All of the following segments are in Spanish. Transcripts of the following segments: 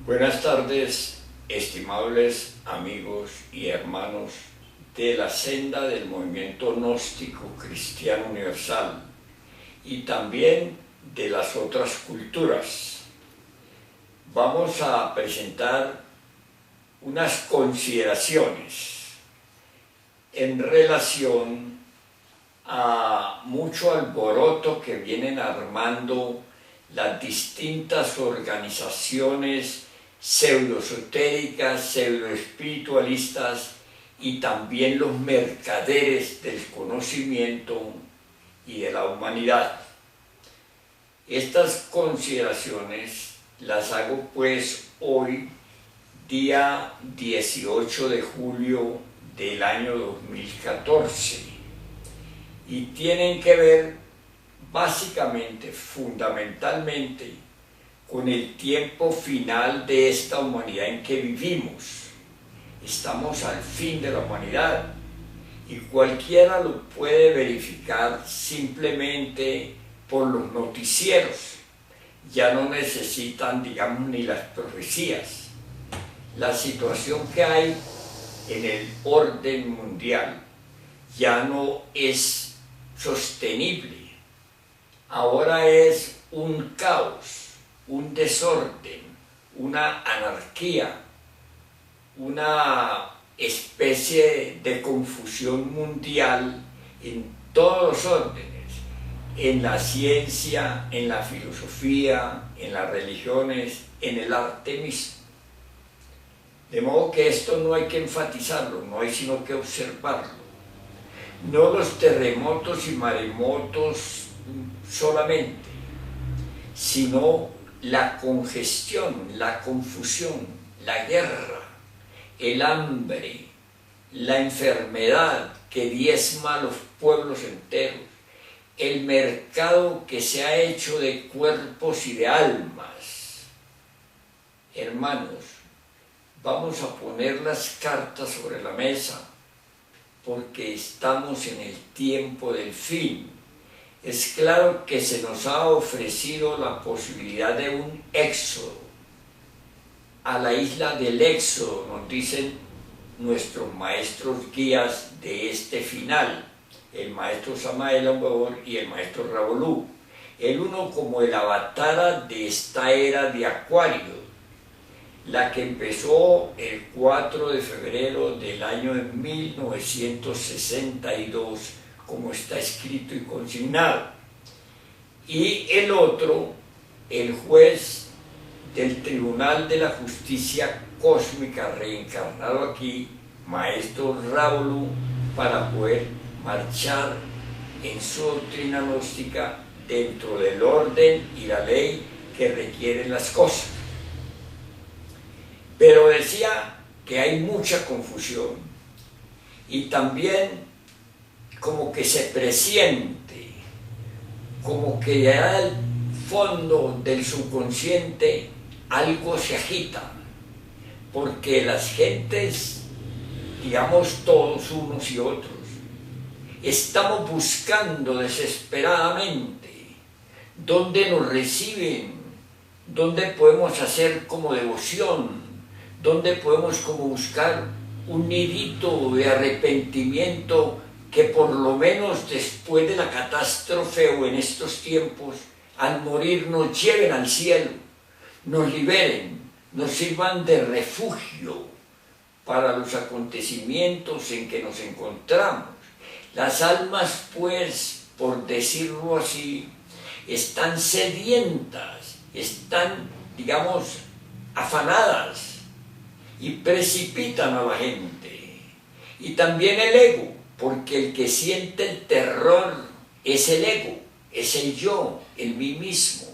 Buenas tardes, estimables amigos y hermanos de la senda del movimiento gnóstico cristiano universal y también de las otras culturas. Vamos a presentar unas consideraciones en relación a mucho alboroto que vienen armando las distintas organizaciones pseudoesotéricas, pseudoespiritualistas y también los mercaderes del conocimiento y de la humanidad. Estas consideraciones las hago pues hoy, día 18 de julio del año 2014, y tienen que ver básicamente, fundamentalmente, con el tiempo final de esta humanidad en que vivimos. Estamos al fin de la humanidad y cualquiera lo puede verificar simplemente por los noticieros. Ya no necesitan, digamos, ni las profecías. La situación que hay en el orden mundial ya no es sostenible. Ahora es un caos, un desorden, una anarquía, una especie de confusión mundial en todos los órdenes, en la ciencia, en la filosofía, en las religiones, en el arte mismo. De modo que esto no hay que enfatizarlo, no hay sino que observarlo. No los terremotos y maremotos solamente, sino la congestión, la confusión, la guerra, el hambre, la enfermedad que diezma a los pueblos enteros, el mercado que se ha hecho de cuerpos y de almas. Hermanos, vamos a poner las cartas sobre la mesa porque estamos en el tiempo del fin. Es claro que se nos ha ofrecido la posibilidad de un éxodo a la isla del Éxodo, nos dicen nuestros maestros guías de este final, el maestro Samael Aumabor y el maestro Ravolú, el uno como el avatar de esta era de Acuario, la que empezó el 4 de febrero del año de 1962, como está escrito y consignado, y el otro, el juez del Tribunal de la Justicia Cósmica reencarnado aquí, maestro Ravolú, para poder marchar en su doctrina gnóstica dentro del orden y la ley que requieren las cosas. Pero decía que hay mucha confusión y también como que se presiente, como que ya al fondo del subconsciente algo se agita, porque las gentes, digamos todos unos y otros, estamos buscando desesperadamente dónde nos reciben, dónde podemos hacer como devoción, dónde podemos como buscar un nidito de arrepentimiento que por lo menos después de la catástrofe o en estos tiempos, al morir nos lleven al cielo, nos liberen, nos sirvan de refugio para los acontecimientos en que nos encontramos. Las almas, pues, por decirlo así, están sedientas, están, digamos, afanadas y precipitan a la gente. Y también el ego, porque el que siente el terror es el ego, es el yo, el mí mismo,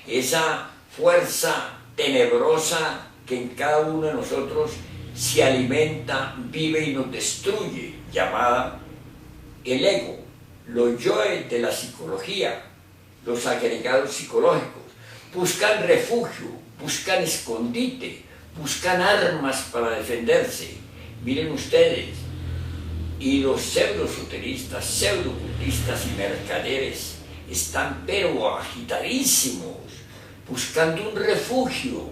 esa fuerza tenebrosa que en cada uno de nosotros se alimenta, vive y nos destruye, llamada el ego, los yoes de la psicología, los agregados psicológicos. Buscan refugio, buscan escondite, buscan armas para defenderse. Miren ustedes, y los pseudoesoteristas, pseudocultistas y mercaderes están pero agitadísimos, buscando un refugio,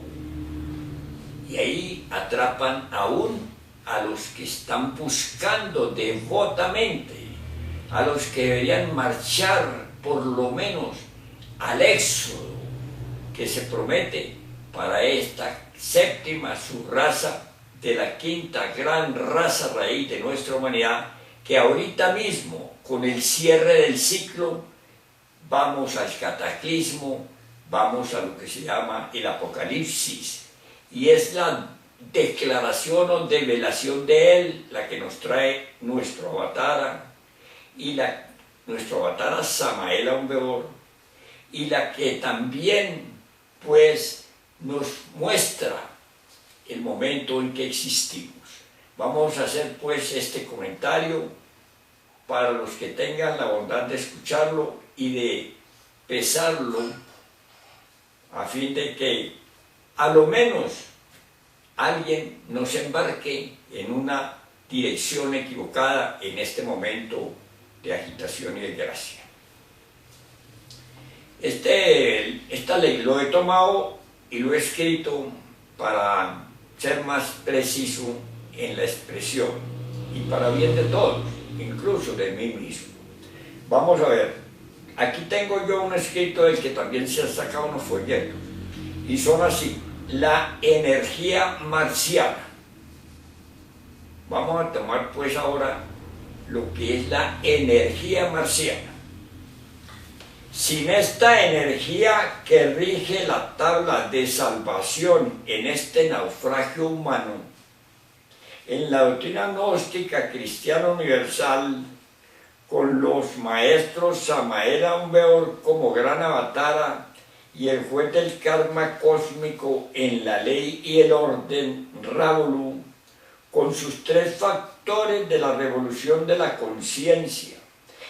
Y ahí atrapan aún a los que están buscando devotamente, a los que deberían marchar por lo menos al éxodo que se promete para esta séptima subraza de la quinta gran raza raíz de nuestra humanidad, que ahorita mismo, con el cierre del ciclo, vamos al cataclismo, vamos a lo que se llama el apocalipsis, y es la declaración o develación de él la que nos trae nuestro avatara, y nuestro avatara Samael Aun Weor, y la que también pues nos muestra el momento en que existimos. Vamos a hacer pues este comentario para los que tengan la bondad de escucharlo y de pesarlo, a fin de que a lo menos alguien no se embarque en una dirección equivocada en este momento de agitación y de gracia. Esta ley lo he tomado y lo he escrito para ser más preciso en la expresión y para bien de todos, incluso de mí mismo. Vamos a ver, aquí tengo yo un escrito del que también se han sacado unos folletos y son así: la energía marciana. Vamos a tomar pues ahora lo que es la energía marciana. Sin esta energía que rige la tabla de salvación en este naufragio humano, en la doctrina gnóstica cristiana universal, con los maestros Samael Aun Weor como gran avatara y el juez del karma cósmico en la ley y el orden Ravolu, con sus tres factores de la revolución de la conciencia,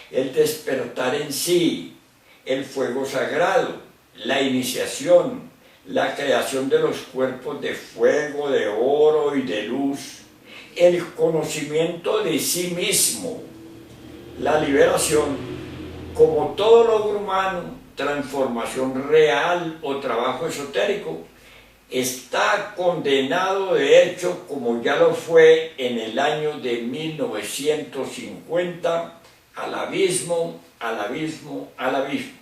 el despertar en sí, el fuego sagrado, la iniciación, la creación de los cuerpos de fuego, de oro y de luz, el conocimiento de sí mismo, la liberación, como todo logro humano, transformación real o trabajo esotérico, está condenado de hecho, como ya lo fue en el año de 1950, al abismo, al abismo, al abismo.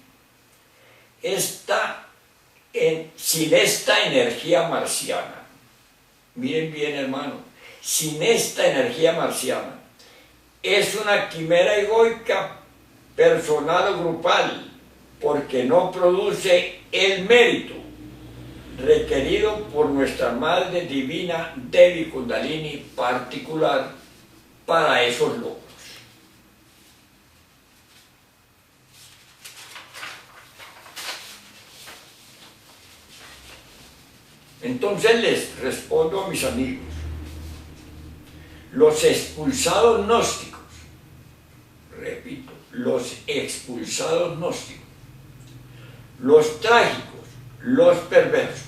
Sin esta energía marciana, miren bien hermano, sin esta energía marciana, es una quimera egoica, personal o grupal, porque no produce el mérito requerido por nuestra Madre Divina Devi Kundalini particular para esos logros. Entonces les respondo a mis amigos: los expulsados gnósticos, repito, los expulsados gnósticos, los trágicos, los perversos.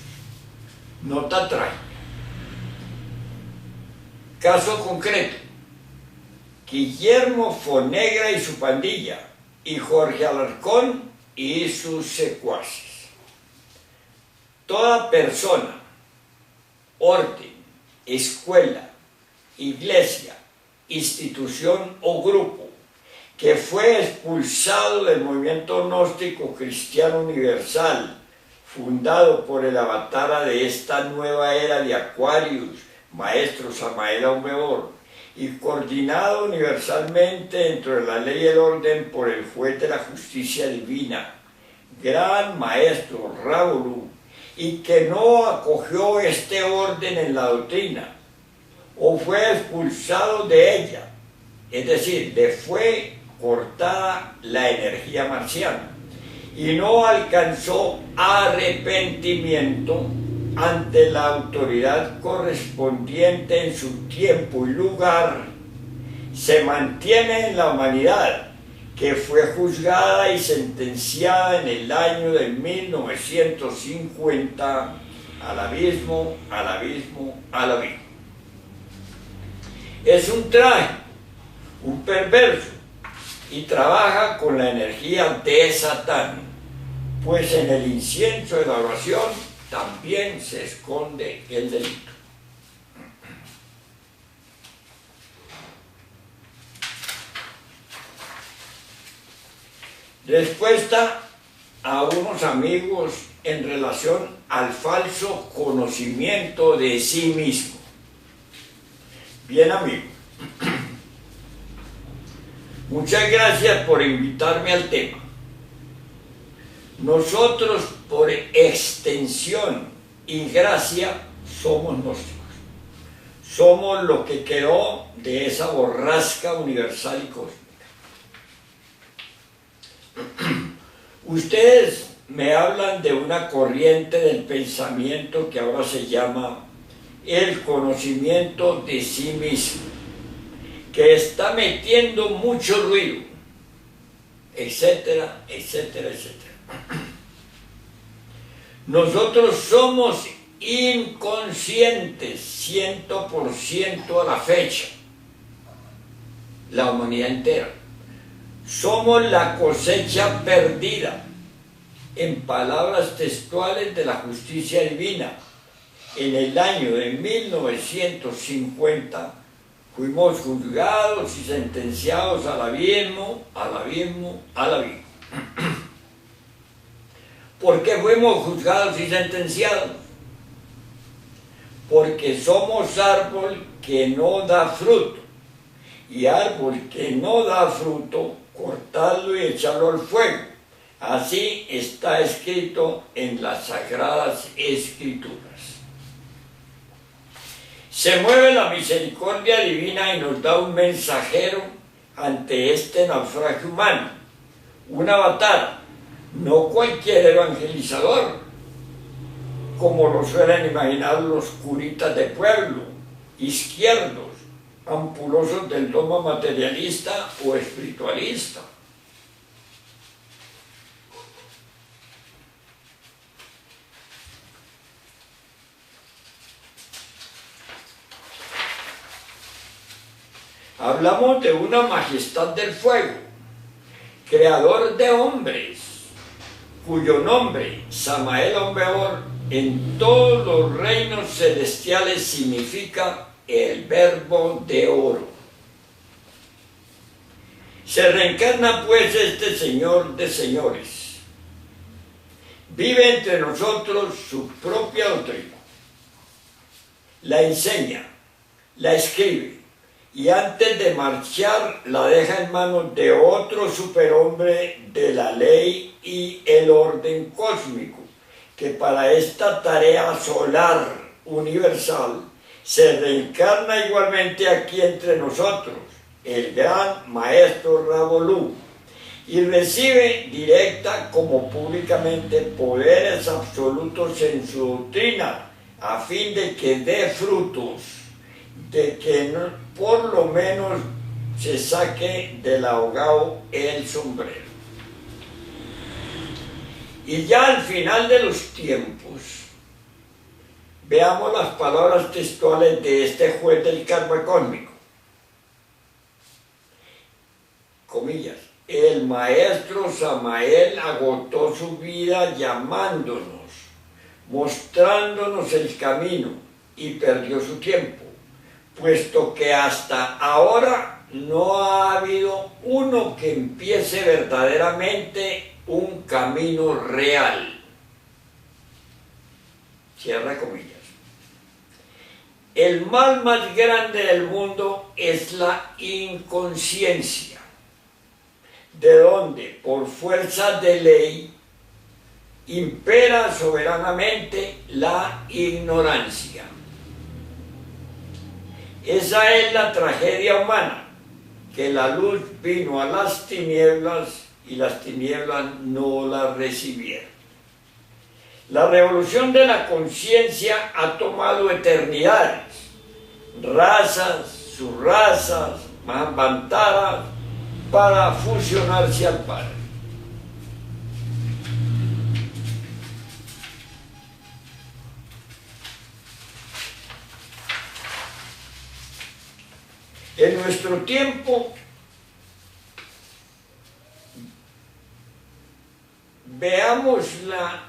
Nota trágica. Caso concreto: Guillermo Fonegra y su pandilla, y Jorge Alarcón y sus secuaces. Toda persona, orden, escuela, iglesia, institución o grupo que fue expulsado del movimiento gnóstico cristiano universal, fundado por el avatara de esta nueva era de Aquarius, maestro Samael Aun Weor, y coordinado universalmente dentro de la ley y el orden por el juez de la justicia divina, gran maestro Ravolu, y que no acogió este orden en la doctrina, o fue expulsado de ella, es decir, le fue cortada la energía marciana, y no alcanzó arrepentimiento ante la autoridad correspondiente en su tiempo y lugar, se mantiene en la humanidad, que fue juzgada y sentenciada en el año de 1950 al abismo, al abismo, al abismo. Es un trágico, un perverso, y trabaja con la energía de Satán, pues en el incienso de la oración también se esconde el delito. Respuesta a unos amigos en relación al falso conocimiento de sí mismo. Bien, amigos, muchas gracias por invitarme al tema. Nosotros, por extensión y gracia, somos gnósticos. Somos lo que quedó de esa borrasca universal y cósmica. Ustedes me hablan de una corriente del pensamiento que ahora se llama el conocimiento de sí mismo, que está metiendo mucho ruido, etcétera, etcétera, etcétera. Nosotros somos inconscientes 100% a la fecha, la humanidad entera. Somos la cosecha perdida, en palabras textuales de la justicia divina. En el año de 1950 fuimos juzgados y sentenciados al abismo, al abismo, al abismo. ¿Por qué fuimos juzgados y sentenciados? Porque somos árbol que no da fruto, y árbol que no da fruto, cortarlo y echarlo al fuego. Así está escrito en las Sagradas Escrituras. Se mueve la misericordia divina y nos da un mensajero ante este naufragio humano, un avatar, no cualquier evangelizador, como lo suelen imaginar los curitas de pueblo, izquierdos, ampulosos del dogma materialista o espiritualista. Hablamos de una majestad del fuego, creador de hombres, cuyo nombre, Samael Ombeor, en todos los reinos celestiales significa el verbo de oro. Se reencarna pues este Señor de señores. Vive entre nosotros su propia doctrina. La enseña, la escribe, y antes de marchar la deja en manos de otro superhombre de la ley y el orden cósmico, que para esta tarea solar universal se reencarna igualmente aquí entre nosotros, el gran maestro Ravolú, y recibe directa como públicamente poderes absolutos en su doctrina, a fin de que dé frutos, de que por lo menos se saque del ahogado el sombrero. Y ya al final de los tiempos, veamos las palabras textuales de este juez del karma cósmico. Comillas, el maestro Samael agotó su vida llamándonos, mostrándonos el camino, y perdió su tiempo, puesto que hasta ahora no ha habido uno que empiece verdaderamente un camino real. Cierra comillas. El mal más grande del mundo es la inconsciencia, de donde, por fuerza de ley, impera soberanamente la ignorancia. Esa es la tragedia humana, que la luz vino a las tinieblas y las tinieblas no la recibieron. La revolución de la conciencia ha tomado eternidades, razas, subrazas, manvantaras, para fusionarse al Padre. En nuestro tiempo, veámosla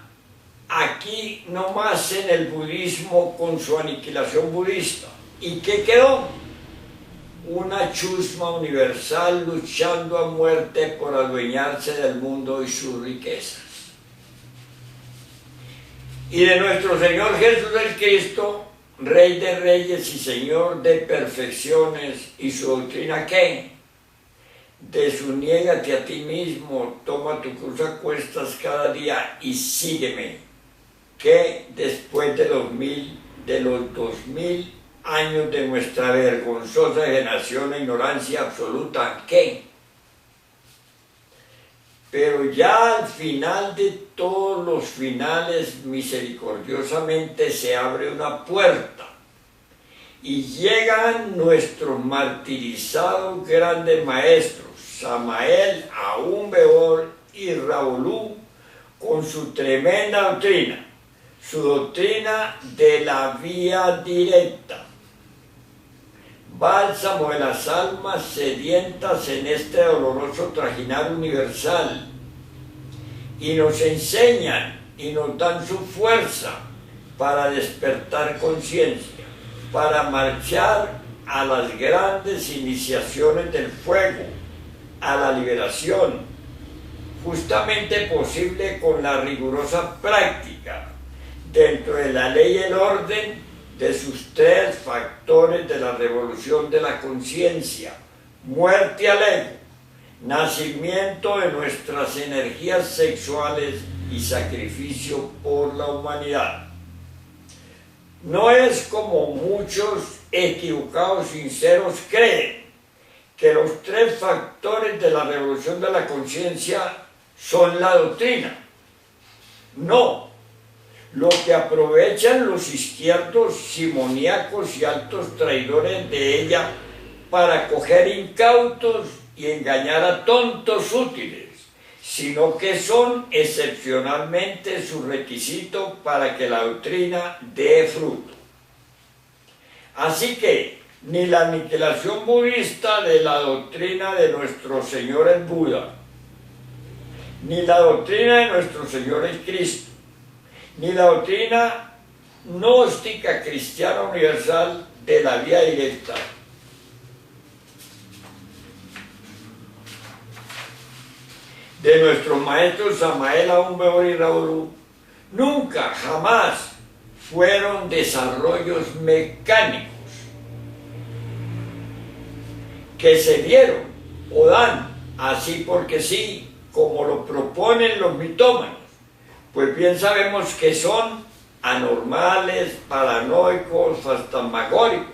aquí nomás en el budismo con su aniquilación budista. ¿Y qué quedó? una chusma universal luchando a muerte por adueñarse del mundo y sus riquezas. Y de nuestro Señor Jesús el Cristo, Rey de reyes y Señor de perfecciones, y su doctrina, ¿qué? Desuniégate a ti mismo, toma tu cruz a cuestas cada día y sígueme, que después de los 2000 años de nuestra vergonzosa generación e ignorancia absoluta, ¿qué? Pero ya al final de todos los finales, misericordiosamente se abre una puerta y llegan nuestros martirizados grandes maestros, Samael, Aún Weor y Raulú, con su tremenda doctrina, su doctrina de la vía directa, bálsamo de las almas sedientas en este doloroso trajinar universal, y nos enseñan y nos dan su fuerza para despertar conciencia, para marchar a las grandes iniciaciones del fuego, a la liberación, justamente posible con la rigurosa práctica, dentro de la ley y el orden, de sus tres factores de la revolución de la conciencia: muerte al ego, nacimiento de nuestras energías sexuales y sacrificio por la humanidad. No es como muchos equivocados sinceros creen, que los tres factores de la revolución de la conciencia son la doctrina. No. Lo que aprovechan los izquierdos simoníacos y altos traidores de ella para coger incautos y engañar a tontos útiles, sino que son excepcionalmente su requisito para que la doctrina dé fruto. Así que ni la aniquilación budista de la doctrina de nuestro Señor el Buda, ni la doctrina de nuestro Señor el Cristo, ni la doctrina gnóstica cristiana universal de la vía directa, de nuestros maestros Samael, Aún Weor y Raulú, nunca, jamás fueron desarrollos mecánicos que se dieron o dan así porque sí, como lo proponen los mitómanos. Pues bien sabemos que son anormales, paranoicos, fantasmagóricos,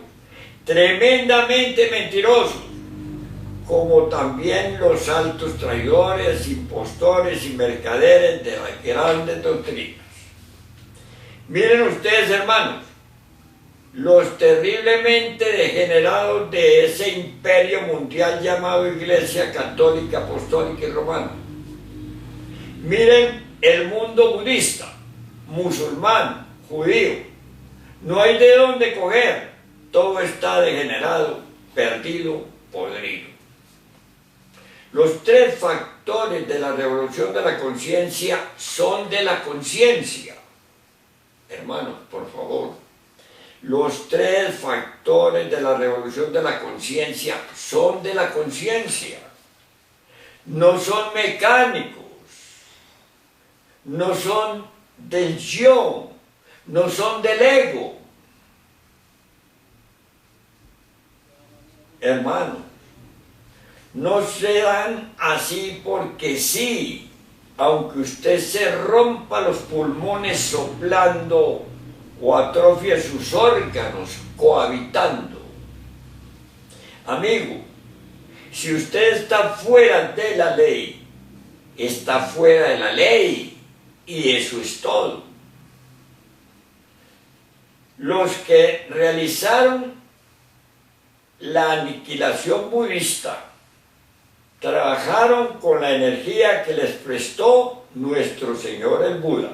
tremendamente mentirosos, como también los altos traidores, impostores y mercaderes de las grandes doctrinas. Miren ustedes, hermanos, los terriblemente degenerados de ese imperio mundial llamado Iglesia Católica, Apostólica y Romana. Miren el mundo budista, musulmán, judío. No hay de dónde coger, todo está degenerado, perdido, podrido. Los tres factores de la revolución de la conciencia son de la conciencia. Hermanos, por favor, los tres factores de la revolución de la conciencia son de la conciencia. No son mecánicos, no son del yo, no son del ego. Hermanos, no se dan así porque sí, aunque usted se rompa los pulmones soplando o atrofie sus órganos cohabitando. Amigo, si usted está fuera de la ley, está fuera de la ley, y eso es todo. Los que realizaron la aniquilación budista trabajaron con la energía que les prestó nuestro Señor el Buda.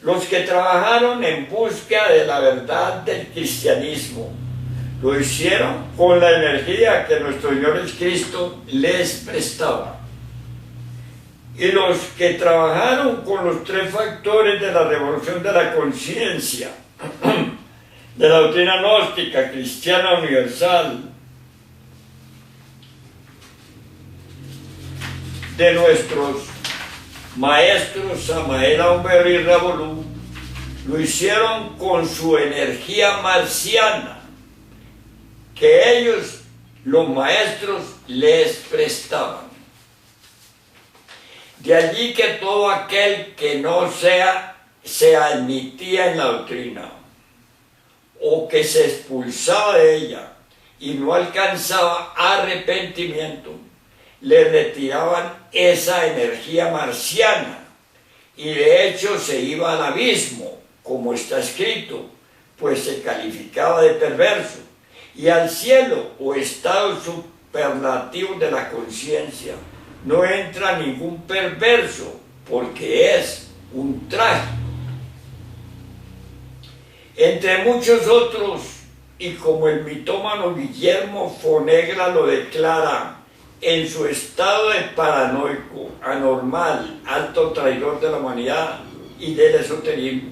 Los que trabajaron en búsqueda de la verdad del cristianismo lo hicieron con la energía que nuestro Señor el Cristo les prestaba. Y los que trabajaron con los tres factores de la revolución de la conciencia, de la doctrina gnóstica, cristiana universal, de nuestros maestros Samael Aumber y Revolú lo hicieron con su energía marciana, que ellos, los maestros, les prestaban. De allí que todo aquel que no se admitía en la doctrina, o que se expulsaba de ella y no alcanzaba arrepentimiento, le retiraban esa energía marciana y de hecho se iba al abismo, como está escrito, pues se calificaba de perverso, y al cielo o estado superlativo de la conciencia no entra ningún perverso, porque es un trágico. Entre muchos otros, y como el mitómano Guillermo Fonegra lo declara, en su estado de paranoico, anormal, alto traidor de la humanidad y del esoterismo,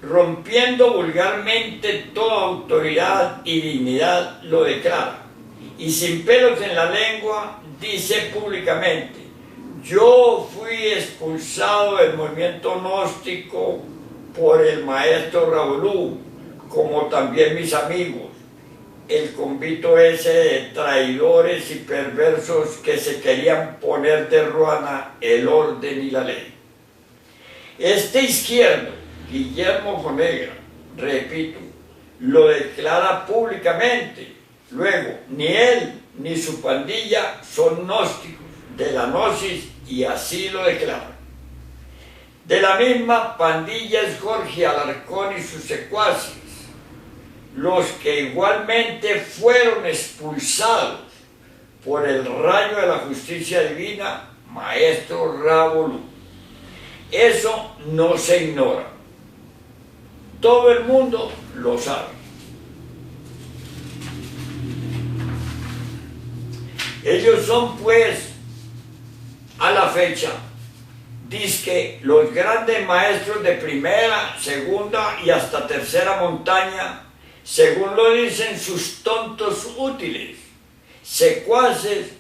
rompiendo vulgarmente toda autoridad y dignidad, lo declara, y sin pelos en la lengua dice públicamente: yo fui expulsado del movimiento gnóstico por el maestro Revolú, como también mis amigos, el convito ese de traidores y perversos que se querían poner de ruana el orden y la ley. Este izquierdo, Guillermo Fonegra, repito, lo declara públicamente. Luego, ni él ni su pandilla son gnósticos de la gnosis, y así lo declaran. De la misma pandilla es Jorge Alarcón y sus secuaces, los que igualmente fueron expulsados por el rayo de la justicia divina, maestro Revolú. Eso no se ignora. Todo el mundo lo sabe. Ellos son, pues, a la fecha, dizque los grandes maestros de primera, segunda y hasta tercera montaña, según lo dicen sus tontos útiles, secuaces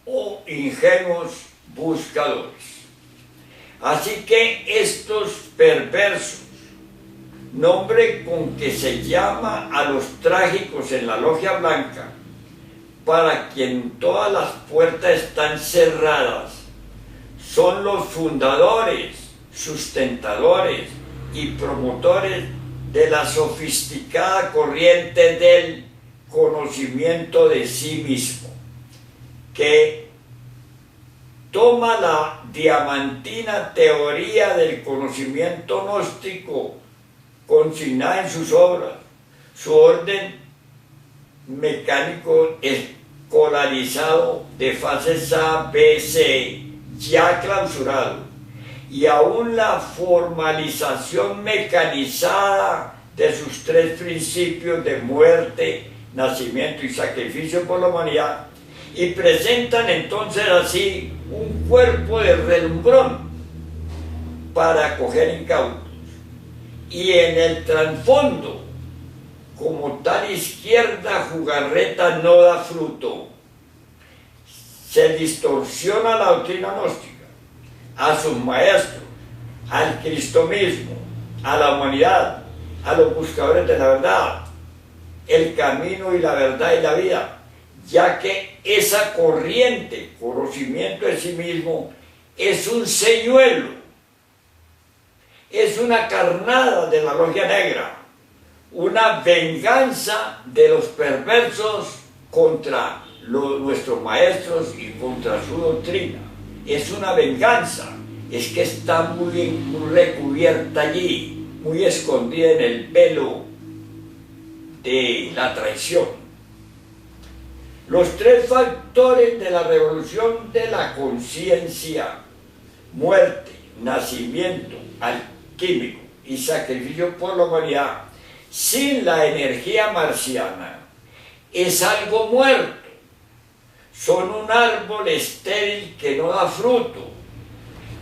o ingenuos buscadores. Así que estos perversos, nombre con que se llama a los trágicos en la logia blanca, para quien todas las puertas están cerradas, son los fundadores, sustentadores y promotores de la sofisticada corriente del conocimiento de sí mismo, que toma la diamantina teoría del conocimiento gnóstico consignada en sus obras, su orden mecánico escolarizado de fases A, B, C, ya clausurado, y aún la formalización mecanizada de sus tres principios de muerte, nacimiento y sacrificio por la humanidad, y presentan entonces así un cuerpo de relumbrón para acoger incautos. Y en el trasfondo, como tal izquierda jugarreta no da fruto, se distorsiona la doctrina gnóstica, a sus maestros, al Cristo mismo, a la humanidad, a los buscadores de la verdad, el camino y la verdad y la vida, ya que esa corriente, conocimiento de sí mismo, es un señuelo, es una carnada de la logia negra, una venganza de los perversos contra nuestros maestros y contra su doctrina. Es una venganza, es que está muy recubierta allí, muy escondida en el velo de la traición. Los tres factores de la revolución de la conciencia: muerte, nacimiento alquímico y sacrificio por la humanidad, sin la energía marciana, es algo muerto. Son un árbol estéril que no da fruto.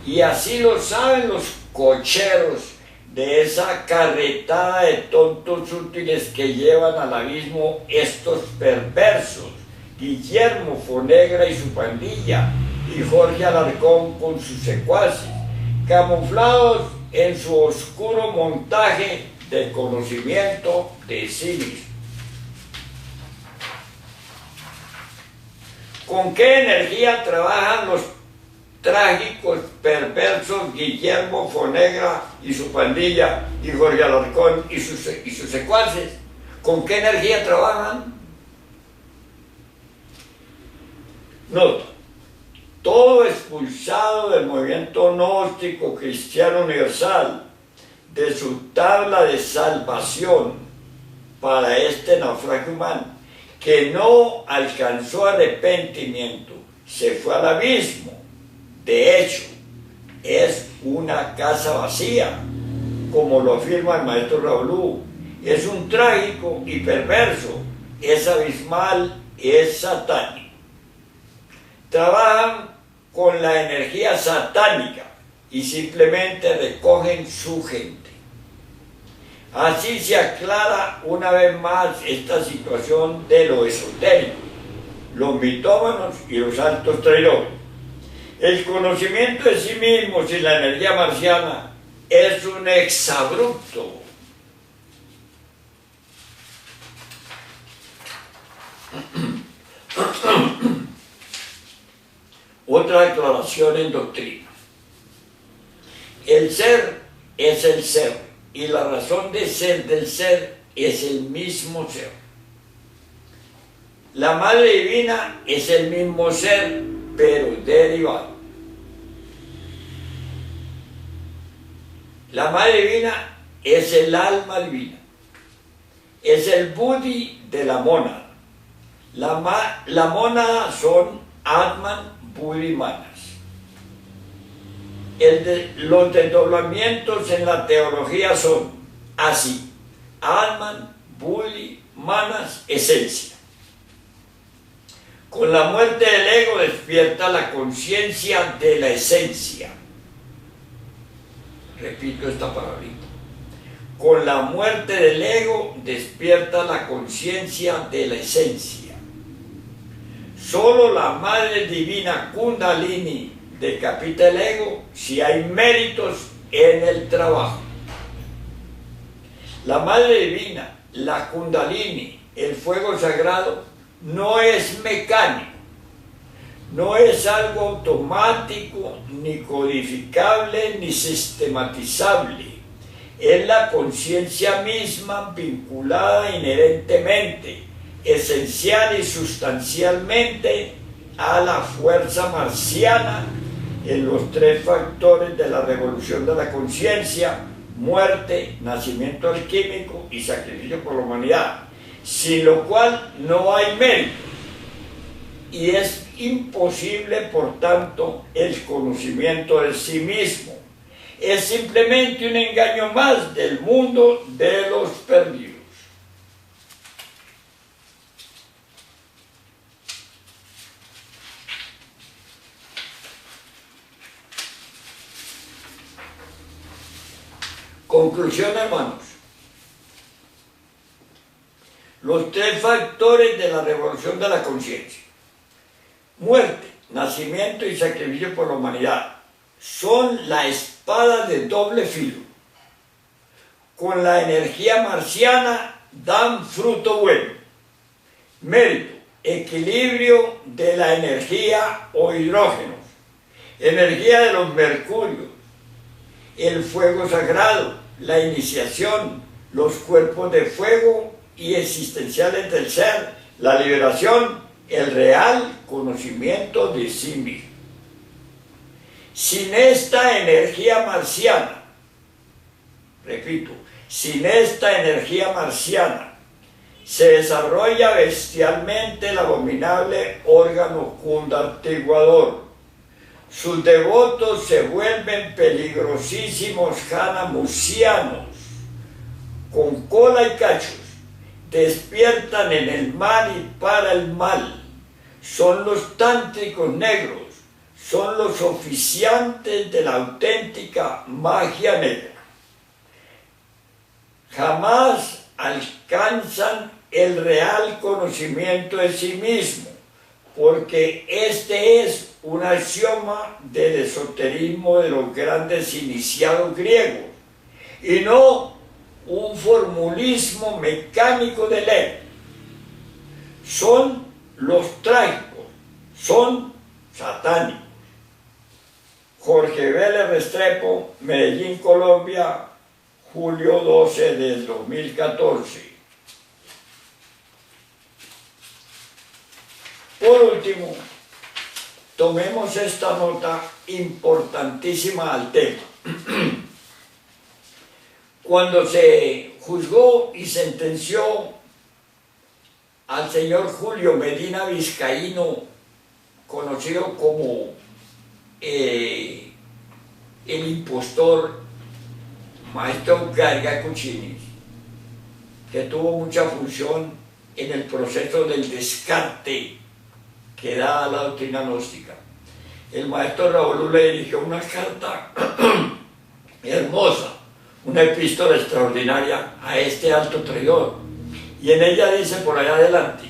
Y así lo saben los cocheros de esa carretada de tontos útiles que llevan al abismo estos perversos, Guillermo Fonegra y su pandilla, y Jorge Alarcón con sus secuaces, camuflados en su oscuro montaje de conocimiento de sí mismo. ¿Con qué energía trabajan los trágicos, perversos Guillermo Fonegra y su pandilla, y Jorge Alarcón y sus secuaces? ¿Con qué energía trabajan? Nota: todo expulsado del movimiento gnóstico cristiano universal de su tabla de salvación para este naufragio humano, que no alcanzó arrepentimiento, se fue al abismo. De hecho, es una casa vacía, como lo afirma el maestro Raulú. Es un trágico y perverso, es abismal, es satánico. Trabajan con la energía satánica y simplemente recogen su gente. Así se aclara una vez más esta situación de lo esotérico, los mitómanos y los altos traidores. El conocimiento de sí mismo sin la energía marciana es un exabrupto. Otra aclaración en doctrina. El ser es el ser, y la razón de ser del ser es el mismo ser. La Madre Divina es el mismo ser, pero derivado. La Madre Divina es el alma divina, es el Buddhi de la mónada. La mónada son Atman, Buddhi, Manas. Los desdoblamientos en la teología son así: Atman, Buddhi, Manas, esencia. Con la muerte del ego despierta la conciencia de la esencia. Repito esta palabrita. Con la muerte del ego despierta la conciencia de la esencia. Solo la Madre Divina Kundalini decapita el ego si hay méritos en el trabajo. La Madre Divina, la Kundalini, el fuego sagrado, no es mecánico, no es algo automático, ni codificable, ni sistematizable. Es la conciencia misma vinculada inherentemente, esencial y sustancialmente a la fuerza marciana en los tres factores de la revolución de la conciencia: muerte, nacimiento alquímico y sacrificio por la humanidad, sin lo cual no hay mérito, y es imposible, por tanto, el conocimiento de sí mismo. Es simplemente un engaño más del mundo de los perdidos. Conclusión, hermanos. Los tres factores de la revolución de la conciencia: muerte, nacimiento y sacrificio por la humanidad, son la espada de doble filo. Con la energía marciana dan fruto bueno: mérito, equilibrio de la energía o hidrógenos, energía de los mercurios, el fuego sagrado, la iniciación, los cuerpos de fuego y existenciales del ser, la liberación, el real conocimiento de sí mismo. Sin esta energía marciana, repito, sin esta energía marciana, se desarrolla bestialmente el abominable órgano kundartiguador. Sus devotos se vuelven peligrosísimos janamusianos, con cola y cachos, despiertan en el mal y para el mal. Son los tántricos negros, son los oficiantes de la auténtica magia negra. Jamás alcanzan el real conocimiento de sí mismo, porque este es un axioma del esoterismo de los grandes iniciados griegos y no un formulismo mecánico de ley. Son los trágicos, son satánicos. Jorge Vélez Restrepo, Medellín, Colombia, julio 12 del 2014. Por último, tomemos esta nota importantísima al tema. Cuando se juzgó y sentenció al señor Julio Medina Vizcaíno, conocido como el impostor maestro Garga Cuccinis, que tuvo mucha función en el proceso del descarte que da la doctrina gnóstica. El maestro Raúl le dirigió una carta hermosa, una epístola extraordinaria a este alto traidor, y en ella dice por allá adelante: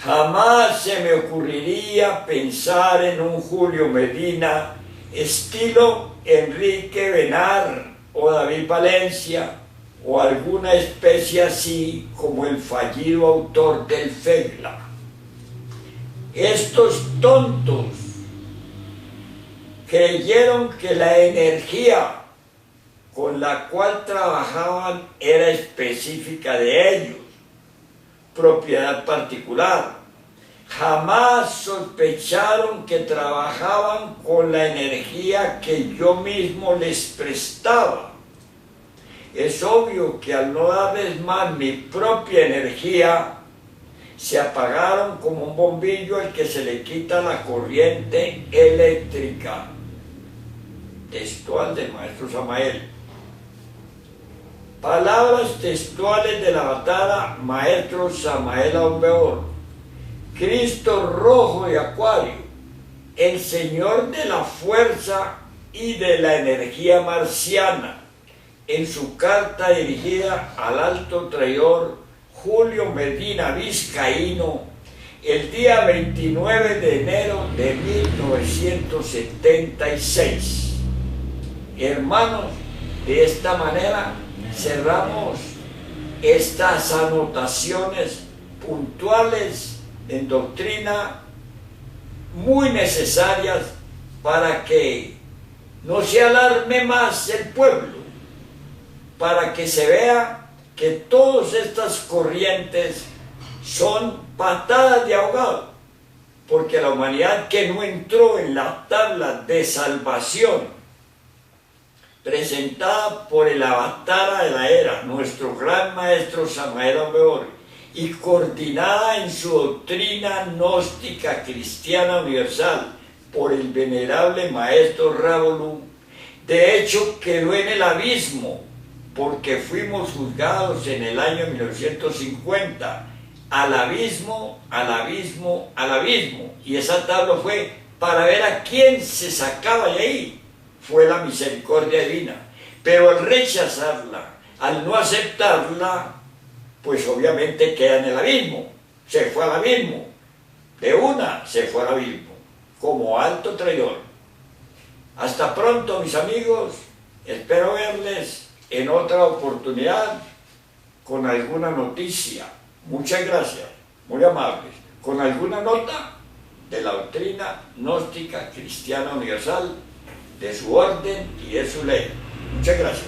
jamás se me ocurriría pensar en un Julio Medina estilo Enrique Benar o David Valencia o alguna especie así como el fallido autor del Fegla. Estos tontos creyeron que la energía con la cual trabajaban era específica de ellos, propiedad particular. Jamás sospecharon que trabajaban con la energía que yo mismo les prestaba. Es obvio que al no darles más mi propia energía, se apagaron como un bombillo al que se le quita la corriente eléctrica. Textual del maestro Samael. Palabras textuales de la batalla, maestro Samael Aumbeor. Cristo rojo de Acuario, el señor de la fuerza y de la energía marciana, en su carta dirigida al alto traidor Julio Medina Vizcaíno, el día 29 de enero de 1976. Hermanos, de esta manera cerramos estas anotaciones puntuales en doctrina muy necesarias para que no se alarme más el pueblo, para que se vea que todas estas corrientes son patadas de ahogado, porque la humanidad que no entró en la tabla de salvación presentada por el avatar de la era, nuestro gran maestro Samael Aumbeor, y coordinada en su doctrina gnóstica cristiana universal por el venerable maestro Rábolu, de hecho quedó en el abismo, porque fuimos juzgados en el año 1950 al abismo, al abismo, al abismo, y esa tabla fue para ver a quién se sacaba de ahí. Fue la misericordia divina, pero al rechazarla, al no aceptarla, pues obviamente queda en el abismo, se fue al abismo, de una se fue al abismo, como alto traidor. Hasta pronto, mis amigos, espero verles en otra oportunidad con alguna noticia. Muchas gracias, muy amables, con alguna nota de la doctrina gnóstica cristiana universal, de su orden y de su ley. Muchas gracias.